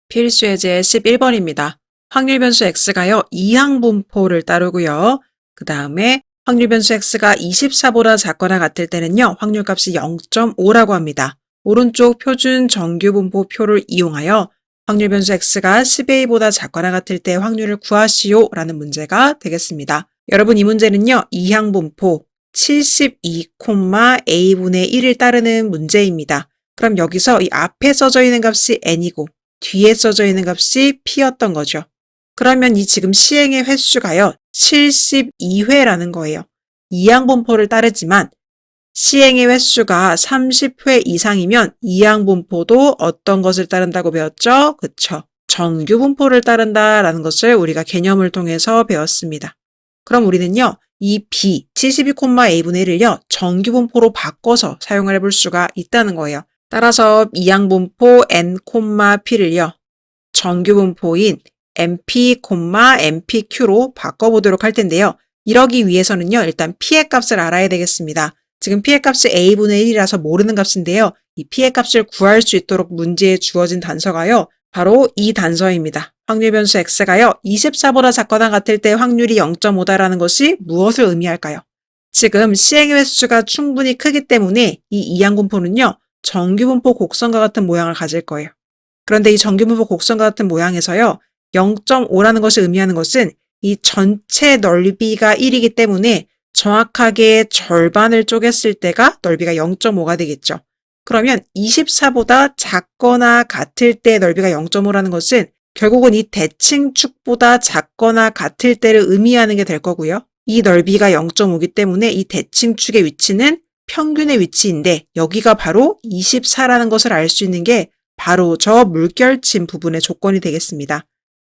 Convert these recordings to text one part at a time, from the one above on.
필수 예제 11번입니다. 확률 변수 x가요, 이항분포를 따르고요. 그 다음에 확률 변수 x가 24보다 작거나 같을 때는요, 확률값이 0.5라고 합니다. 오른쪽 표준 정규분포 표를 이용하여 확률 변수 x가 10a보다 작거나 같을 때 확률을 구하시오 라는 문제가 되겠습니다. 여러분, 이 문제는요, 이항분포 72,a분의 1을 따르는 문제입니다. 그럼 여기서 이 앞에 써져 있는 값이 n이고 뒤에 써져 있는 값이 p였던 거죠. 그러면 이 지금 시행의 횟수가요, 72회라는 거예요. 이항분포를 따르지만 시행의 횟수가 30회 이상이면 이항분포도 어떤 것을 따른다고 배웠죠? 그쵸. 정규분포를 따른다라는 것을 우리가 개념을 통해서 배웠습니다. 그럼 우리는요, 이 b 72,a분의 1을요, 정규분포로 바꿔서 사용을 해볼 수가 있다는 거예요. 따라서 이항분포 n, p를요, 정규분포인 np, npq로 바꿔보도록 할 텐데요. 이러기 위해서는요, 일단 p의 값을 알아야 되겠습니다. 지금 p의 값이 a분의 1이라서 모르는 값인데요. 이 p의 값을 구할 수 있도록 문제에 주어진 단서가요, 바로 이 단서입니다. 확률 변수 x가요, 24보다 작거나 같을 때 확률이 0.5다라는 것이 무엇을 의미할까요? 지금 시행의 횟수가 충분히 크기 때문에 이 이항분포는요, 정규분포 곡선과 같은 모양을 가질 거예요. 그런데 이 정규분포 곡선과 같은 모양에서요, 0.5라는 것을 의미하는 것은 이 전체 넓이가 1이기 때문에 정확하게 절반을 쪼갰을 때가 넓이가 0.5가 되겠죠. 그러면 24보다 작거나 같을 때 넓이가 0.5라는 것은 결국은 이 대칭축보다 작거나 같을 때를 의미하는 게 될 거고요. 이 넓이가 0.5이기 때문에 이 대칭축의 위치는 평균의 위치인데 여기가 바로 24라는 것을 알 수 있는 게 바로 저 물결침 부분의 조건이 되겠습니다.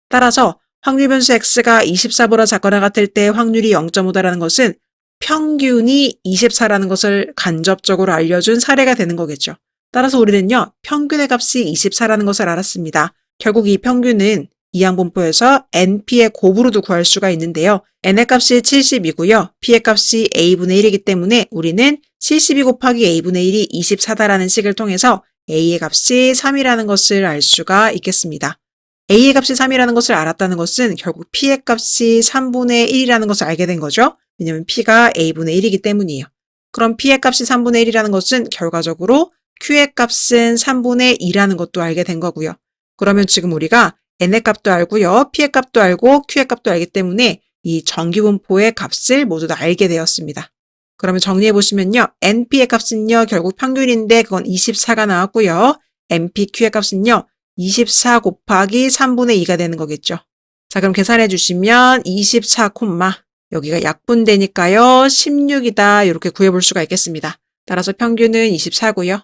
따라서 확률 변수 x가 24보다 작거나 같을 때 확률이 0.5다라는 것은 평균이 24라는 것을 간접적으로 알려준 사례가 되는 거겠죠. 따라서 우리는요, 평균의 값이 24라는 것을 알았습니다. 결국 이 평균은 이항분포에서 np의 곱으로도 구할 수가 있는데요. n의 값이 70이고요. p의 값이 a분의 1이기 때문에 우리는 72 곱하기 a분의 1이 24다라는 식을 통해서 a의 값이 3이라는 것을 알 수가 있겠습니다. a의 값이 3이라는 것을 알았다는 것은 결국 p의 값이 3분의 1이라는 것을 알게 된 거죠. 왜냐하면 p가 a분의 1이기 때문이에요. 그럼 p의 값이 3분의 1이라는 것은 결과적으로 q의 값은 3분의 2라는 것도 알게 된 거고요. 그러면 지금 우리가 n의 값도 알고요, p의 값도 알고 q의 값도 알기 때문에 이 정규분포의 값을 모두 다 알게 되었습니다. 그러면 정리해 보시면요, np의 값은요, 결국 평균인데 그건 24가 나왔고요. npq의 값은요, 24 곱하기 3분의 2가 되는 거겠죠. 자, 그럼 계산해 주시면 24, 여기가 약분되니까요, 16이다. 이렇게 구해볼 수가 있겠습니다. 따라서 평균은 24고요.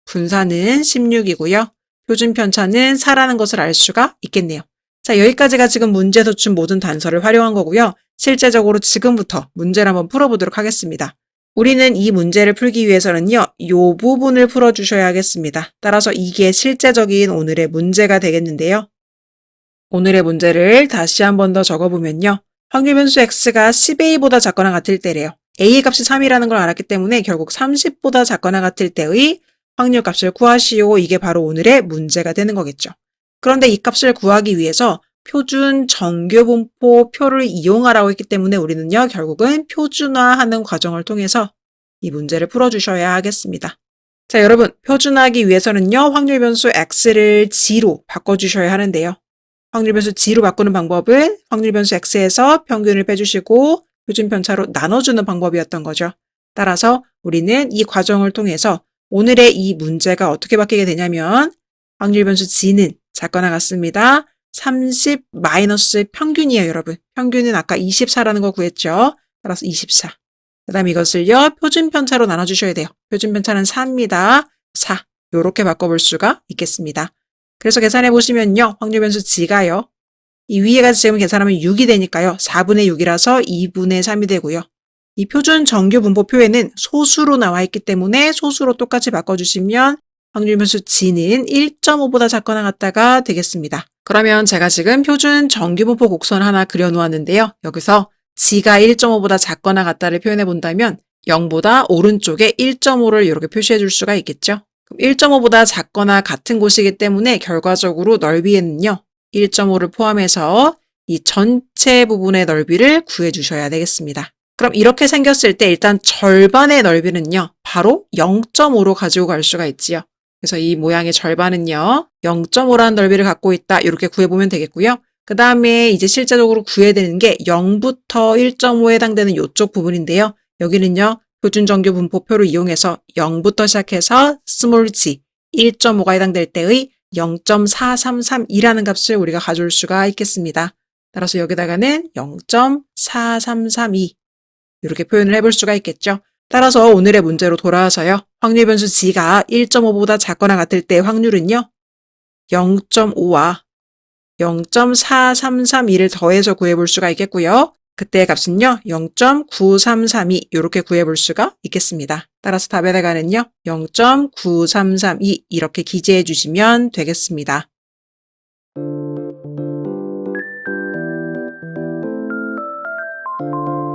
분산은 16이고요. 표준 편차는 4라는 것을 알 수가 있겠네요. 자, 여기까지가 지금 문제에서 준 모든 단서를 활용한 거고요. 실제적으로 지금부터 문제를 한번 풀어보도록 하겠습니다. 우리는 이 문제를 풀기 위해서는요, 이 부분을 풀어주셔야 하겠습니다. 따라서 이게 실제적인 오늘의 문제가 되겠는데요. 오늘의 문제를 다시 한 번 더 적어보면요. 확률 변수 x가 10a보다 작거나 같을 때래요. a의 값이 3이라는 걸 알았기 때문에 결국 30보다 작거나 같을 때의 확률 값을 구하시오. 이게 바로 오늘의 문제가 되는 거겠죠. 그런데 이 값을 구하기 위해서 표준 정규분포 표를 이용하라고 했기 때문에 우리는요, 결국은 표준화하는 과정을 통해서 이 문제를 풀어주셔야 하겠습니다. 자, 여러분, 표준화하기 위해서는요, 확률 변수 x를 g로 바꿔주셔야 하는데요. 확률 변수 g로 바꾸는 방법은 확률 변수 x에서 평균을 빼주시고 표준 편차로 나눠주는 방법이었던 거죠. 따라서 우리는 이 과정을 통해서 오늘의 이 문제가 어떻게 바뀌게 되냐면 확률 변수 g는 작거나 같습니다. 30 마이너스 평균이에요, 여러분. 평균은 아까 24라는 거 구했죠. 따라서 24. 그 다음 이것을요, 표준 편차로 나눠주셔야 돼요. 표준 편차는 4입니다. 4. 요렇게 바꿔볼 수가 있겠습니다. 그래서 계산해 보시면요, 확률 변수 g가요, 이 위에가 지금 계산하면 6이 되니까요, 4분의 6이라서 2분의 3이 되고요. 이 표준 정규 분포표에는 소수로 나와 있기 때문에 소수로 똑같이 바꿔주시면 확률 변수 g는 1.5보다 작거나 같다가 되겠습니다. 그러면 제가 지금 표준 정규 분포 곡선 하나 그려 놓았는데요. 여기서 g가 1.5보다 작거나 같다를 표현해 본다면 0보다 오른쪽에 1.5를 이렇게 표시해 줄 수가 있겠죠. 그럼 1.5보다 작거나 같은 곳이기 때문에 결과적으로 넓이에는요. 1.5를 포함해서 이 전체 부분의 넓이를 구해 주셔야 되겠습니다. 그럼 이렇게 생겼을 때 일단 절반의 넓이는요. 바로 0.5로 가지고 갈 수가 있지요. 그래서 이 모양의 절반은요. 0.5라는 넓이를 갖고 있다. 이렇게 구해보면 되겠고요. 그 다음에 이제 실제적으로 구해야 되는 게 0부터 1.5에 해당되는 이쪽 부분인데요. 여기는요. 표준정규 분포표를 이용해서 0부터 시작해서 스몰 g 1.5가 해당될 때의 0.4332라는 값을 우리가 가져올 수가 있겠습니다. 따라서 여기다가는 0.4332 이렇게 표현을 해볼 수가 있겠죠. 따라서 오늘의 문제로 돌아와서요. 확률 변수 g가 1.5보다 작거나 같을 때의 확률은요. 0.5와 0.4332를 더해서 구해볼 수가 있겠고요. 그때의 값은요. 0.9332 이렇게 구해볼 수가 있겠습니다. 따라서 답에다가는요. 0.9332 이렇게 기재해 주시면 되겠습니다.